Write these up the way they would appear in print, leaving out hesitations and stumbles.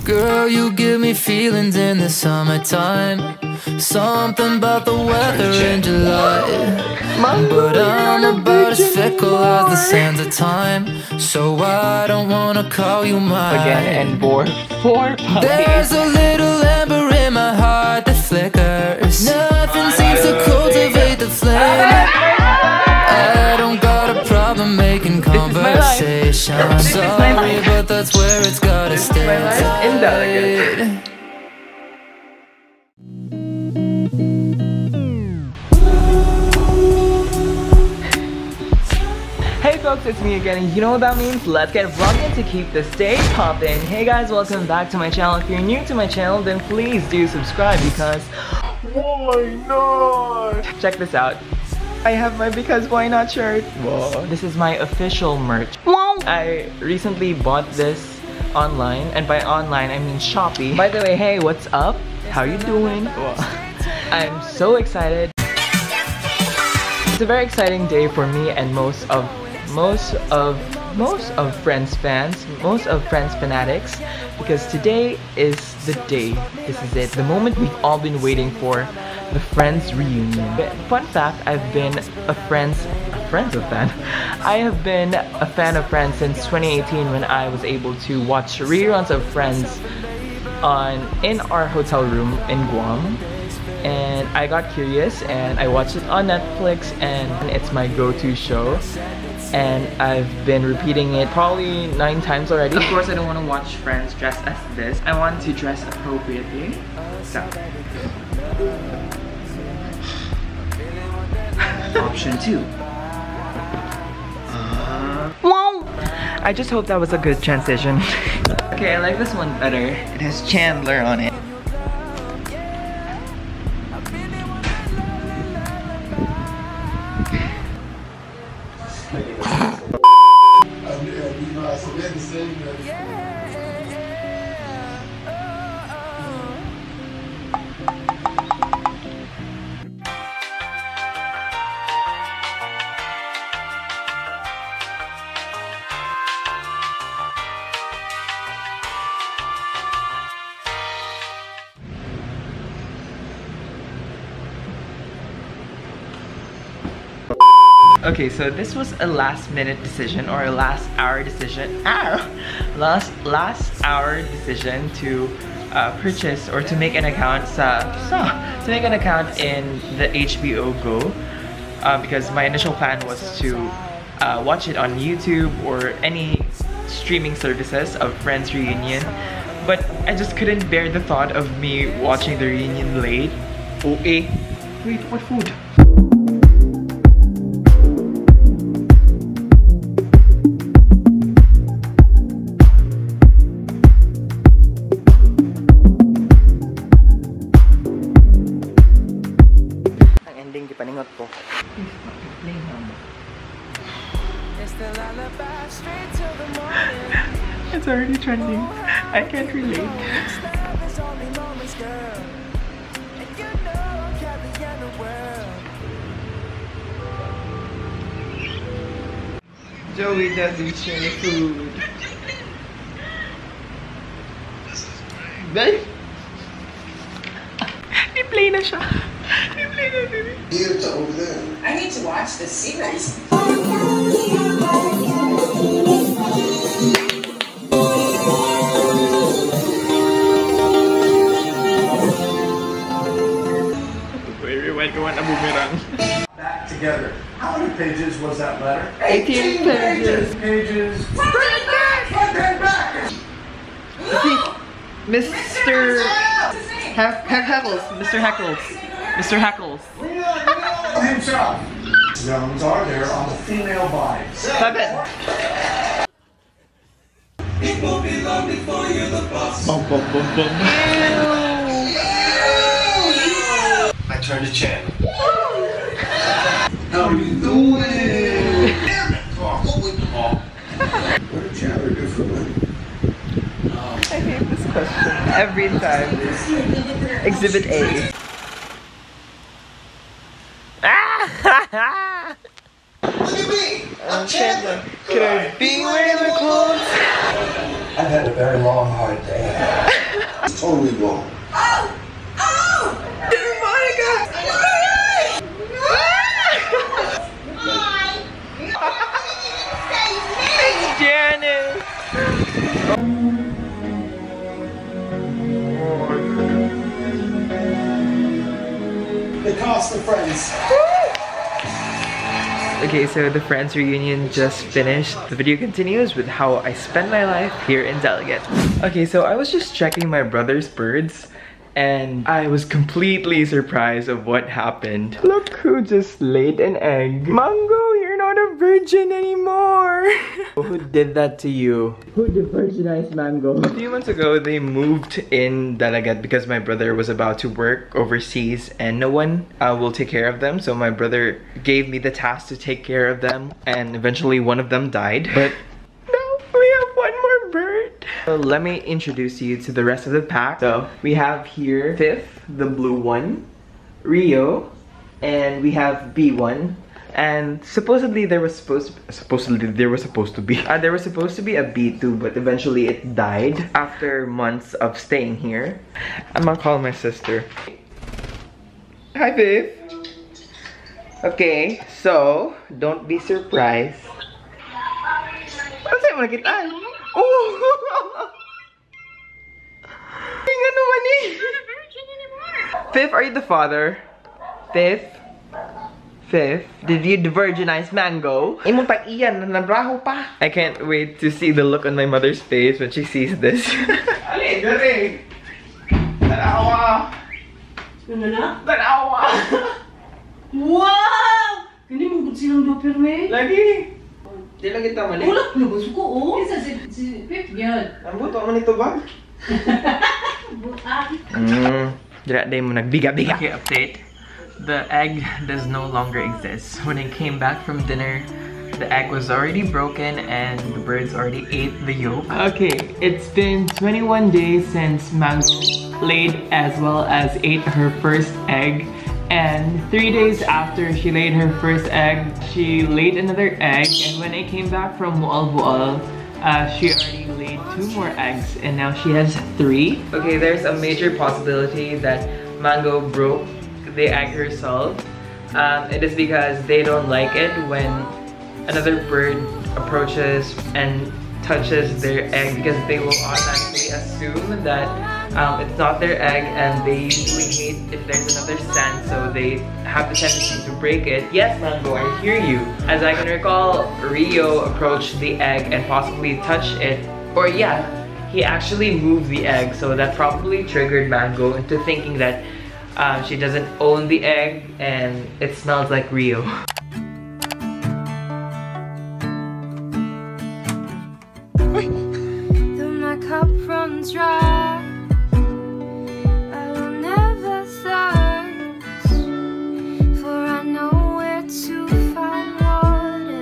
Girl, you give me feelings in the summertime. Something about the weather in July. But I'm about as fickle as the sands of time, so I don't wanna call you mine. Again, and four puppies. There's a little ember in my heart that flickers. Nothing seems to cultivate the flame. I don't got a problem making conversation. Sorry, but that's where it's gotta stay. In Dalaguete. Hey folks, it's me again, and you know what that means? Let's get vlogging to keep this day poppin'. Hey guys, welcome back to my channel. If you're new to my channel, then please do subscribe because why not? Check this out. I have my Because Why Not shirt. Whoa. This is my official merch. Whoa. I recently bought this online, and by online I mean Shopee. By the way, hey, what's up? How you doing? Whoa. I'm so excited. It's a very exciting day for me and most of Friends fans, most of Friends fanatics, because today is the day. This is it, the moment we've all been waiting for, the Friends reunion. Fun fact, I've been a fan. I have been a fan of Friends since 2018 when I was able to watch reruns of Friends in our hotel room in Guam. And I got curious and I watched it on Netflix, and it's my go-to show. And I've been repeating it probably 9 times already. Of course, I don't want to watch Friends dressed as this. I want to dress appropriately. So. Option 2. Wow! I just hope that was a good transition. Okay, I like this one better. It has Chandler on it. Okay, so this was a last-minute decision or a last-hour decision. Last hour decision to purchase or to make an account in the HBO Go because my initial plan was to watch it on YouTube or any streaming services of Friends reunion, but I just couldn't bear the thought of me watching the reunion late. Oh, wait, what food? It's already trending. I can't relate. Joey doesn't share food. Guys, i-play na siya. I-play na din. I need to watch this series. Back together. How many pages was that letter? 18 pages. Front and back. Mr. Heckles. Mr. Heckles. Himself. Zones are there on the female body. 7. It won't be long before you're the boss. Bum, bum, bum, bum. I turn to Chan. How are you doing? What did Chandler do for money? I hate this question every time. Exhibit A. What do you mean? I'm Chandler. Could I be wearing the clothes? I've had a very long, hard day. It's totally wrong. The cast of Friends. Okay, so the Friends reunion just finished. The video continues with how I spend my life here in Dalaguete. Okay, so I was just checking my brother's birds and I was completely surprised of what happened. Look who just laid an egg. Mango, you're not a virgin anymore. Who did that to you? Who de-virginized Mango? A few months ago, they moved in Dalaguete because my brother was about to work overseas and no one will take care of them. So my brother gave me the task to take care of them and eventually one of them died. But now we have one more bird. So let me introduce you to the rest of the pack. So we have here Fifth, the blue one, Rio, and we have B1. And supposedly there was supposed to be a B2, but eventually it died after months of staying here. I'm gonna call my sister. Hi, babe. Okay, so don't be surprised. Ano sa'yo mo nakita? Oh! Nga naman eh! Fifth, are you the father? Fifth? Fifth, did you de-virginize Mango? Imong tag-iyan, nabraho pa. I can't wait to see the look on my mother's face when she sees this. Ali, dali! Tanawa! Ano na? Tanawa! Wow! Hindi mo gud silang doper, me. Lagi! Di lang kita mali. Ulap na gusto ko, oh. Isa si Pip yan. Ang buto man ito ba? Buang. Dira day mo nagbiga-biga. Okay, update. The egg does no longer exist. When I came back from dinner, the egg was already broken and the birds already ate the yolk. Okay, it's been 21 days since Mango laid as well as ate her first egg. And 3 days after she laid her first egg, she laid another egg. And when I came back from Bual, she already laid 2 more eggs and now she has 3. Okay, there's a major possibility that Mango broke the egg herself. It is because they don't like it when another bird approaches and touches their egg because they will automatically assume that it's not their egg and they usually hate if there's another scent, so they have the tendency to break it. Yes, Mango, I hear you. As I can recall, Rio approached the egg and possibly touched it, or yeah, he actually moved the egg, so that probably triggered Mango into thinking that she doesn't own the egg and it smells like Rio. Though my cup runs dry, I will never thirst, for I know where to find water.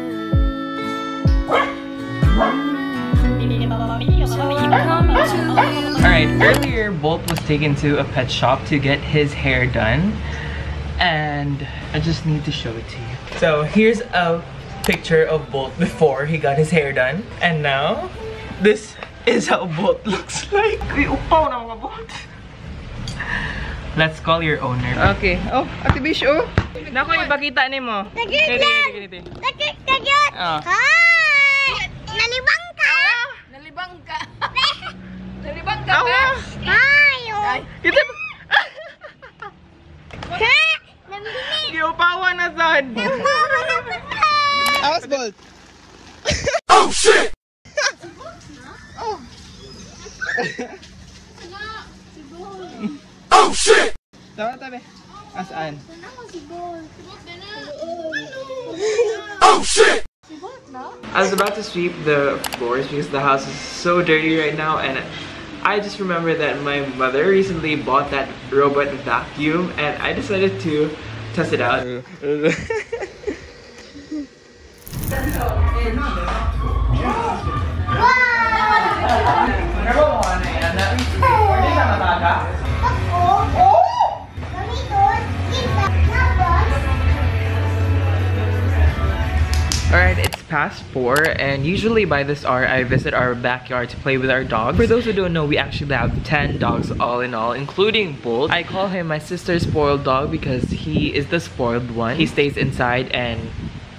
Alright, earlier Bolt was taken to a pet shop to get his hair done, and I just need to show it to you. So here's a picture of Bolt before he got his hair done, and now this is how Bolt looks like. Let's call your owner. Okay. Oh, Ate Bish, oh. Naku, ipakita ni mo. Nagkit kagyot! Hi! Nalibang ka! Nalibang ka. Nalibang ka, Awa! Hi! Oh! Kita ba? Ha! Nabilib! Giupawa na sad. Awas, Bolt. Oh shit! Oh shit! Tawa, tabi. Asaan? Oh shit! I was about to sweep the floors because the house is so dirty right now, and I just remember that my mother recently bought that robot vacuum and I decided to test it out. Alright, it's past 4, and usually by this hour I visit our backyard to play with our dogs. For those who don't know, we actually have 10 dogs all in all, including Bolt. I call him my sister's spoiled dog because he is the spoiled one. He stays inside and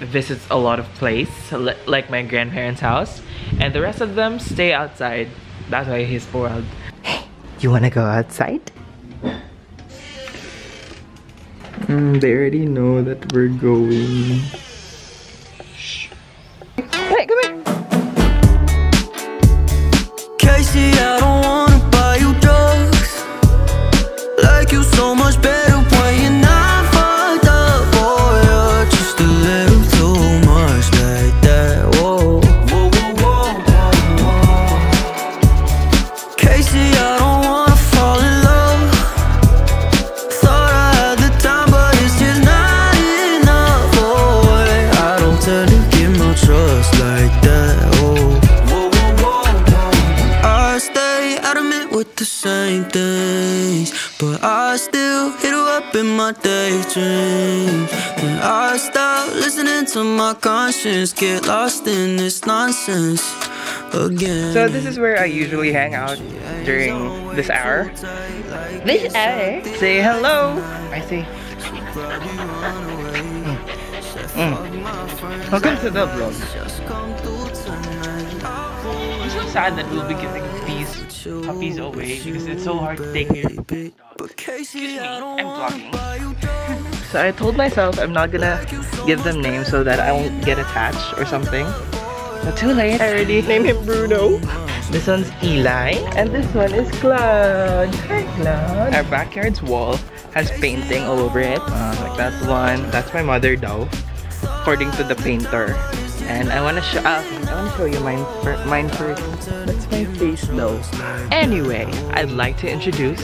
visits a lot of places, like my grandparents' house, and the rest of them stay outside. That's why he's spoiled. Hey, you wanna go outside? They already know that we're going. Hey, come here! Casey, I don't wanna buy you drugs. Like you so much better when you're not fucked up. Boy, you're just a little too much like that. Whoa, whoa, whoa, whoa, whoa. Casey, I don't wanna fall in love. Thought I had the time, but it's just not enough. Boy, I don't tend to give no trust like that. Whoa, whoa, whoa, whoa. I stay adamant with the same things, but I still hit her up in my daydreams. When I stop listening to my conscience, get lost in this nonsense again. So this is where I usually hang out during this hour. This hour? Say hello! I say. Welcome to the vlog. I'm so sad that we'll be giving these puppies away because it's so hard to take care of them. Excuse me, I'm vlogging. So I told myself I'm not gonna give them names so that I won't get attached or something. But too late, I already named him Bruno. This one's Eli, and this one is Cloud. Hi, Cloud. Our backyard's wall has painting all over it. Like that one. That's my mother though, according to the painter. And I wanna show you mine first. That's my face though. Anyway, I'd like to introduce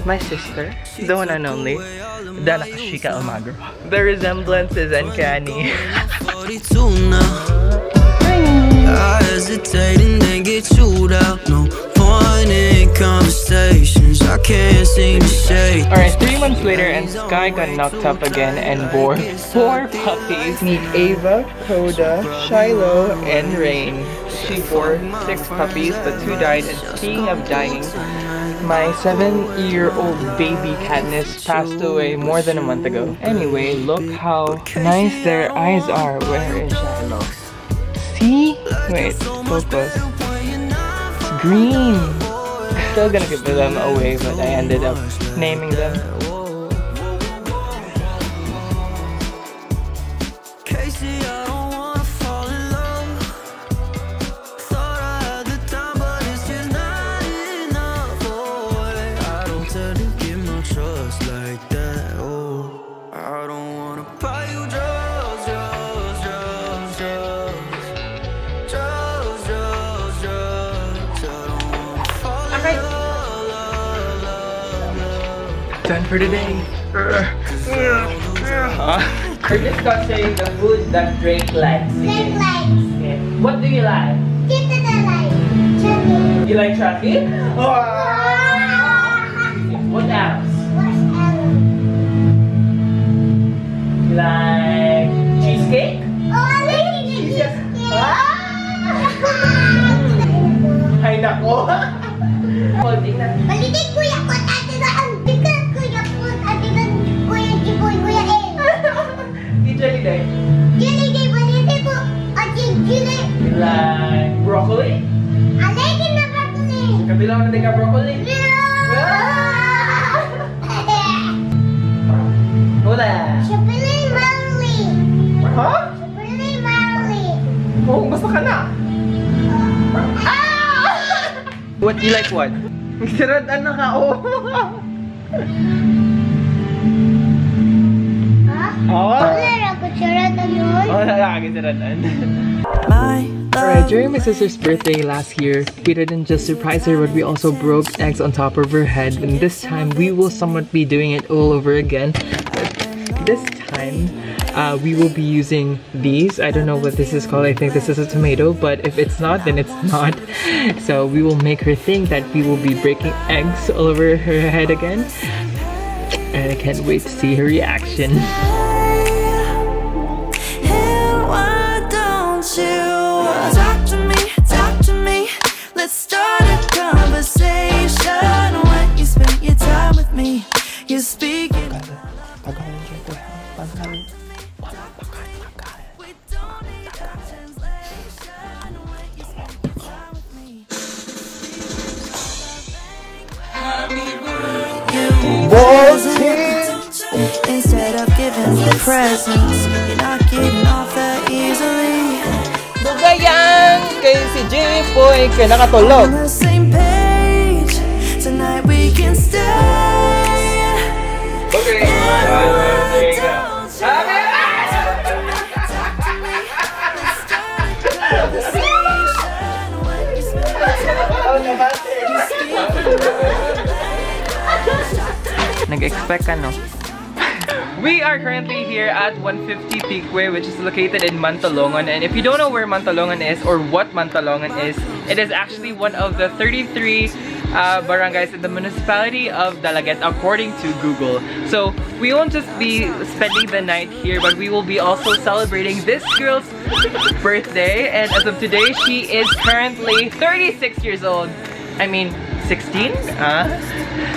my sister, the one and only Dalaguete. The resemblance is uncanny. I hesitate and then get chewed out. No point in conversations. I can't seem to shake. Alright, 3 months later and Sky got knocked up again and bore 4 puppies. Meet Ava, Coda, Shiloh, and Rain. She bore 6 puppies, but 2 died. And speaking of dying, my 7-year-old baby Katniss passed away more than a month ago. Anyway, look how nice their eyes are. Where is Shiloh? See? Wait, focus. It's green. I'm still gonna give them away, but I ended up naming them. Done for today. We're discussing the food that Drake likes. Drake likes. Okay. What do you like? Kita like. Chucky. You like Chucky? What else? What else? You like cheesecake? Oh, I like cheesecake. Ay nako. Holding na. Balitin kuya ko, tate na ang bigat kuya ko, ate na kuya Jiboy, kuya El. Di Jelly Day. Jelly day, balitin ko, ate Jelly. You like broccoli? I like it na broccoli. Kabilang na din ka broccoli? Wala. Chapilin Marley. Ha? Chapilin Marley. Oh, basta ka na. What you like what? Siradan na ka, oh. Ha? Oh. Wala ko siradan yun. Oh, lalaki siradan. Alright, during my sister's birthday last year, we didn't just surprise her, but we also broke eggs on top of her head. And this time, we will somewhat be doing it all over again. But this time, we will be using these. I don't know what this is called. I think this is a tomato, but if it's not, then it's not. So we will make her think that we will be breaking eggs all over her head again. And I can't wait to see her reaction. Why don't you craving your presence. You're not getting off that easily. Dugayan kay si Jipoy kay nakatulog. On the same page. Tonight we can stay. Okay. Nag-expect ka, no? We are currently here at 150 Peakway, which is located in Mantalongon. And if you don't know where Mantalongon is or what Mantalongon is, it is actually one of the 33 barangays in the municipality of Dalaguete according to Google. So we won't just be spending the night here, but we will be also celebrating this girl's birthday. And as of today, she is currently 36 years old. I mean, 16?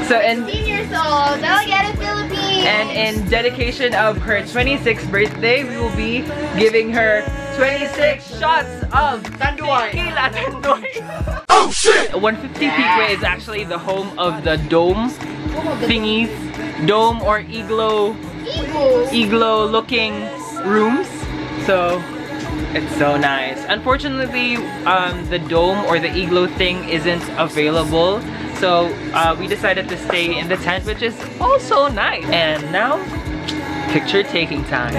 So in 16 years old, Dalaguete, Philippines. And in dedication of her 26th birthday, we will be giving her 26 shots of tequila tandoy. Oh shit! 150 Peakway is actually the home of the dome thingies, dome or igloo looking rooms. So it's so nice. Unfortunately, the dome or the igloo thing isn't available. So we decided to stay in the tent, which is also nice. And now, picture taking time.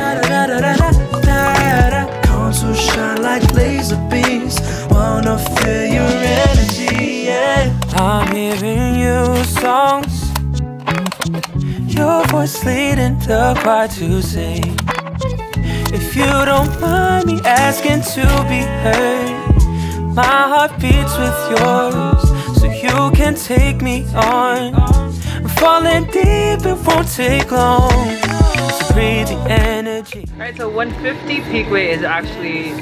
Console shine like laser beams. Wanna feel your energy, yeah. I'm hearing you songs. Your voice leading the choir to sing. If you don't mind me asking to be heard, my heart beats with yours, so you can take me on. I'm falling deep, it won't take long. So breathe the energy. Alright, so 150 Peakway is actually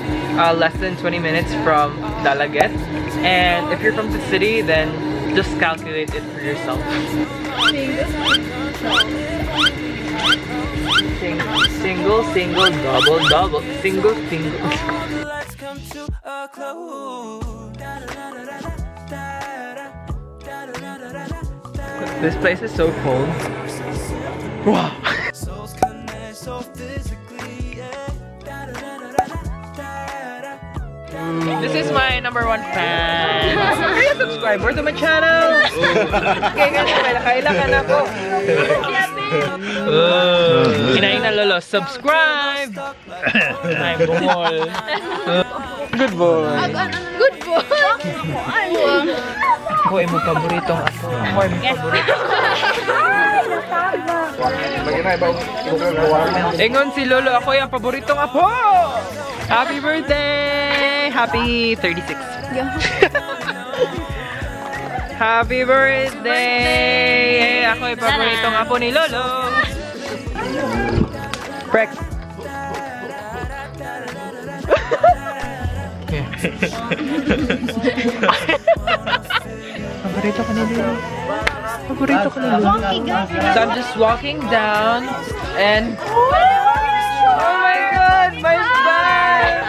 less than 20 minutes from Dalaguete. And if you're from the city, then just calculate it for yourself. Single, single, double, double, single, single. Let's come to a close. This place is so cold. Wow. Souls connect so physically, yeah. This is my #1 fan. Are you a subscriber to my channel? Okay, ganyan. May nakailangan ako. Kinain na lolo. Subscribe! Ay, bungol. Good boy. Good boy. Ako ay mo paboritong ako. Ako ay mo paboritong. Ingon si lolo, ako ay ang paboritong apo. Happy birthday! Happy 36. Happy birthday! Ako ay paboritong apo ni lolo. Prex. Paborito ka ni lolo. Paborito ka ni lolo. So I'm just walking down and oh my god, my spine!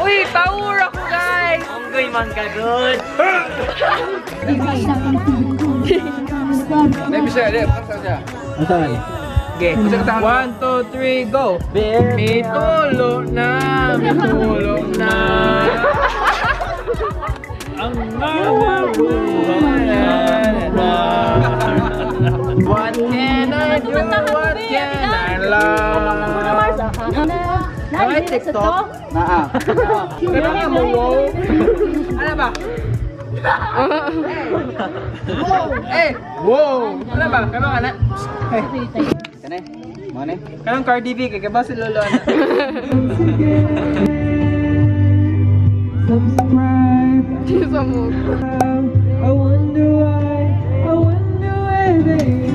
Uy, power ako guys! Onggoy man ka good! Okay, 1, 2, 3, go! May tulog na, may tulog na. Ang what can I do? What can I love? Ay, TikTok? Kaya nga mo, wow. Ano ba? Eh, wow. Ano ba? Kaya mga anak? Kanay, mana? Kanang Cardi B, kaya ba si Lolo anak? Subscribe. I wonder why they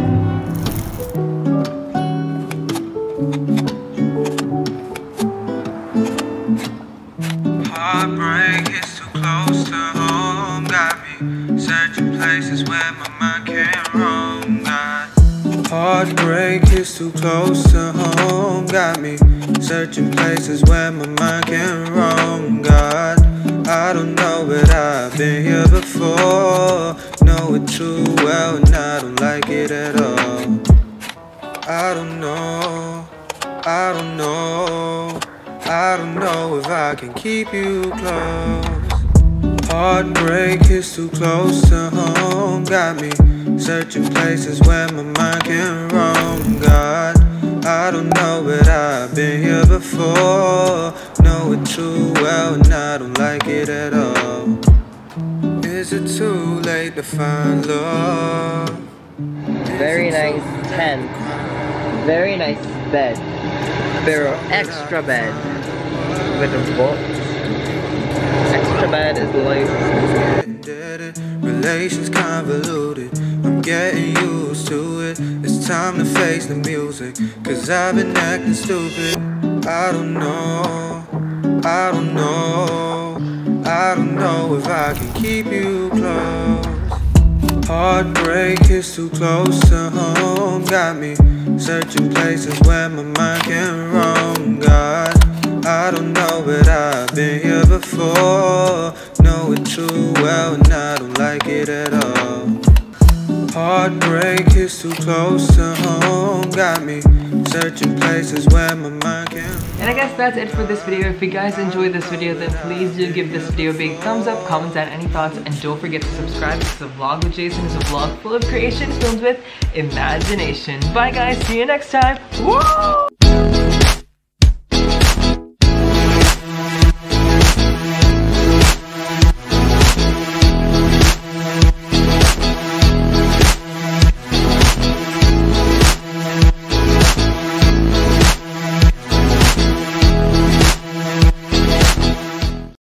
Heartbreak is too close to home. Got me searching places where my mind can't roam. Heartbreak is too close to home. Got me searching places where my mind can't roam. God, I don't know, but I've been here before. Know it too well, and I don't like it at all. I don't know, I don't know, I don't know if I can keep you close. Heartbreak is too close to home, got me searching places where my mind can roam. God, I don't know, but I've been here before. Know it too well and I don't like it at all. Is it too late to find love? Very nice tent. Very nice bed. Pero extra bed. With a book. Extra bed is life. Relations convoluted. I'm getting used to it. It's time to face the music. Cause I've been acting stupid. I don't know. I don't know. I don't know if I can keep you close. Heartbreak is too close to home, got me searching places where my mind can roam. God, I don't know, but I've been here before. Know it too well and I don't like it at all. Heartbreak is too close to home, got me searching places where my mind can. And I guess that's it for this video. If you guys enjoyed this video, then please do give this video a big thumbs up, comment down any thoughts, and don't forget to subscribe because the vlog with Jaeson is a vlog full of creation filled with imagination. Bye guys, see you next time. Woo!